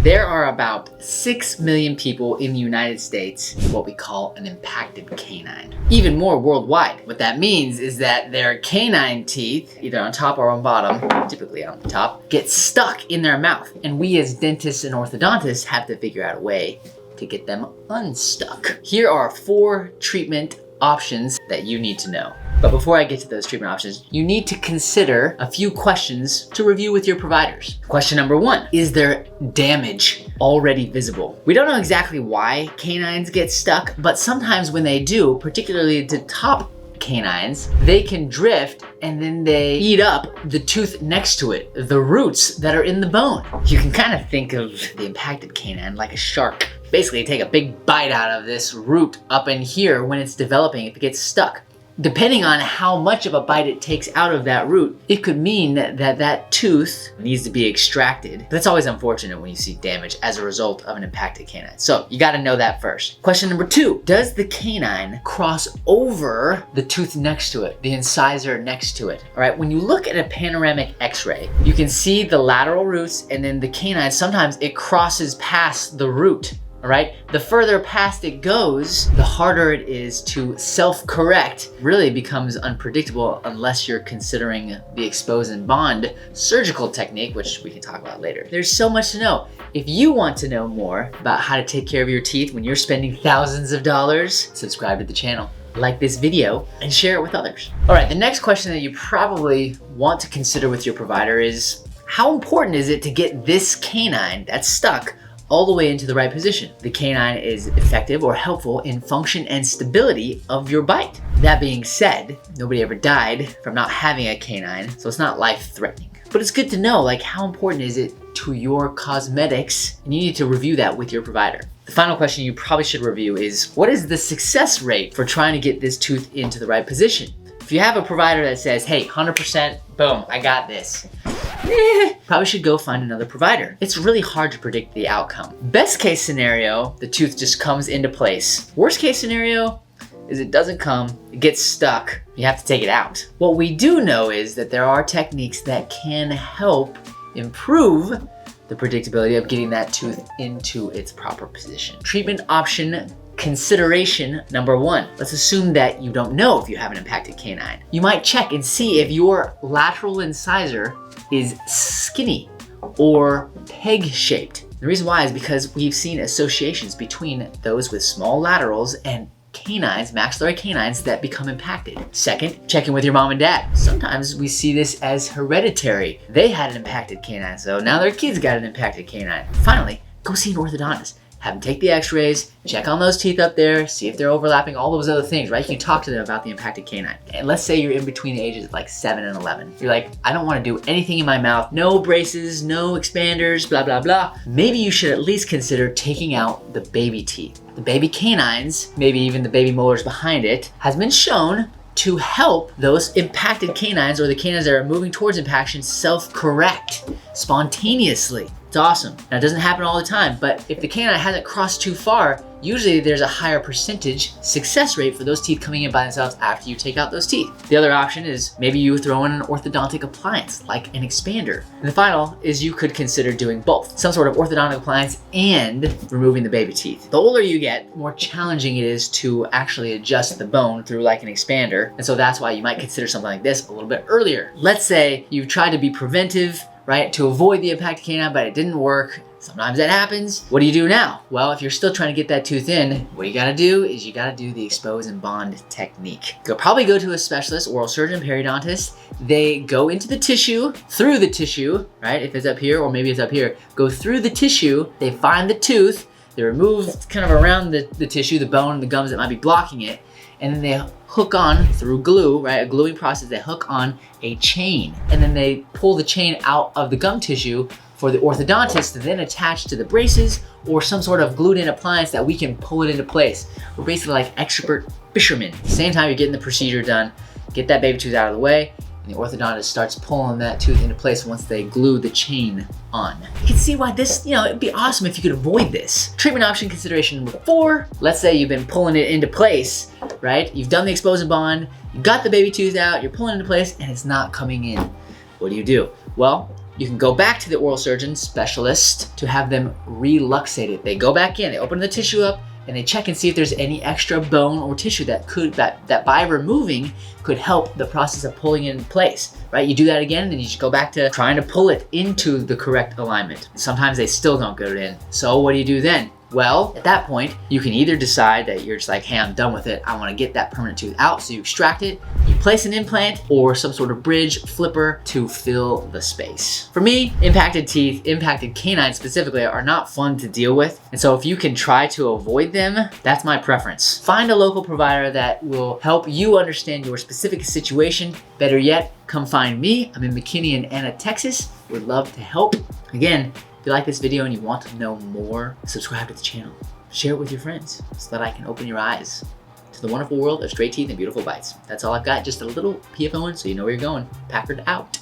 There are about 6 million people in the United States, what we call an impacted canine. Even more worldwide. What that means is that their canine teeth, either on top or on bottom, typically on the top, get stuck in their mouth. And we as dentists and orthodontists have to figure out a way to get them unstuck. Here are 4 treatment options that you need to know. But before I get to those treatment options, you need to consider a few questions to review with your providers. Question number 1, is there damage already visible? We don't know exactly why canines get stuck, but sometimes when they do, particularly the top canines, they can drift and then they eat up the tooth next to it, the roots that are in the bone. You can kind of think of the impacted canine like a shark. Basically take a big bite out of this root up in here when it's developing, if it gets stuck. Depending on how much of a bite it takes out of that root, it could mean that tooth needs to be extracted. That's always unfortunate when you see damage as a result of an impacted canine. So you gotta know that first. Question number 2, does the canine cross over the tooth next to it, the incisor next to it? All right, when you look at a panoramic x-ray, you can see the lateral roots and then the canine, sometimes it crosses past the root. All right, the further past it goes, the harder it is to self-correct. Really becomes unpredictable unless you're considering the expose and bond surgical technique, which we can talk about later. There's so much to know. If you want to know more about how to take care of your teeth when you're spending thousands of dollars, subscribe to the channel, like this video, and share it with others. All right, the next question that you probably want to consider with your provider is, how important is it to get this canine that's stuck all the way into the right position? The canine is effective or helpful in function and stability of your bite. That being said, nobody ever died from not having a canine, so it's not life-threatening. But it's good to know, like, how important is it to your cosmetics, and you need to review that with your provider. The final question you probably should review is, what is the success rate for trying to get this tooth into the right position? If you have a provider that says, hey, 100%, boom, I got this, probably should go find another provider. It's really hard to predict the outcome. Best case scenario, the tooth just comes into place. Worst case scenario is it doesn't come, it gets stuck, you have to take it out. What we do know is that there are techniques that can help improve the predictability of getting that tooth into its proper position. Treatment option consideration number 1. Let's assume that you don't know if you have an impacted canine. You might check and see if your lateral incisor is skinny or peg-shaped. The reason why is because we've seen associations between those with small laterals and canines, maxillary canines, that become impacted. Second, check in with your mom and dad. Sometimes we see this as hereditary. They had an impacted canine, so now their kids got an impacted canine. Finally, go see an orthodontist. Have them take the x-rays, check on those teeth up there, see if they're overlapping, all those other things, right? You can talk to them about the impacted canine. And let's say you're in between the ages of like 7 and 11. You're like, I don't want to do anything in my mouth, no braces, no expanders, blah, blah, blah. Maybe you should at least consider taking out the baby teeth. The baby canines, maybe even the baby molars behind it, has been shown to help those impacted canines, or the canines that are moving towards impaction, self-correct spontaneously. It's awesome. Now, it doesn't happen all the time, but if the canine hasn't crossed too far, usually there's a higher percentage success rate for those teeth coming in by themselves after you take out those teeth. The other option is maybe you throw in an orthodontic appliance, like an expander. And the final is you could consider doing both, some sort of orthodontic appliance and removing the baby teeth. The older you get, the more challenging it is to actually adjust the bone through like an expander. And so that's why you might consider something like this a little bit earlier. Let's say you've tried to be preventive, right, to avoid the impacted canine, but it didn't work. Sometimes that happens. What do you do now? Well, if you're still trying to get that tooth in, what you gotta do is you gotta do the expose and bond technique. You'll probably go to a specialist, oral surgeon, periodontist. They go into the tissue, through the tissue, right? If it's up here, or maybe it's up here, go through the tissue, they find the tooth, they remove kind of around the tissue, the bone, the gums that might be blocking it, and then they hook on through glue, right? A gluing process, they hook on a chain, and then they pull the chain out of the gum tissue for the orthodontist to then attach to the braces or some sort of glued in appliance that we can pull it into place. We're basically like expert fishermen. Same time you're getting the procedure done, get that baby tooth out of the way, and the orthodontist starts pulling that tooth into place once they glue the chain on. You can see why this, it'd be awesome if you could avoid this. Treatment option consideration number 4, let's say you've been pulling it into place, right? You've done the expose and bond, you got the baby tooth out, you're pulling it into place, and it's not coming in. What do you do? Well, you can go back to the oral surgeon specialist to have them reluxate it. They go back in, they open the tissue up, and they check and see if there's any extra bone or tissue that by removing could help the process of pulling it in place, right? You do that again, and then you just go back to trying to pull it into the correct alignment. Sometimes they still don't get it in. So what do you do then? Well, at that point, you can either decide that you're just like, hey, I'm done with it. I want to get that permanent tooth out. So you extract it, you place an implant or some sort of bridge flipper to fill the space. For me, impacted teeth, impacted canines specifically, are not fun to deal with. And so if you can try to avoid them, that's my preference. Find a local provider that will help you understand your specific situation. Better yet, come find me. I'm in McKinney and Anna, Texas. Would love to help. Again, if you like this video and you want to know more, subscribe to the channel. Share it with your friends so that I can open your eyes to the wonderful world of straight teeth and beautiful bites. That's all I've got, just a little PFO in so you know where you're going. Packard out.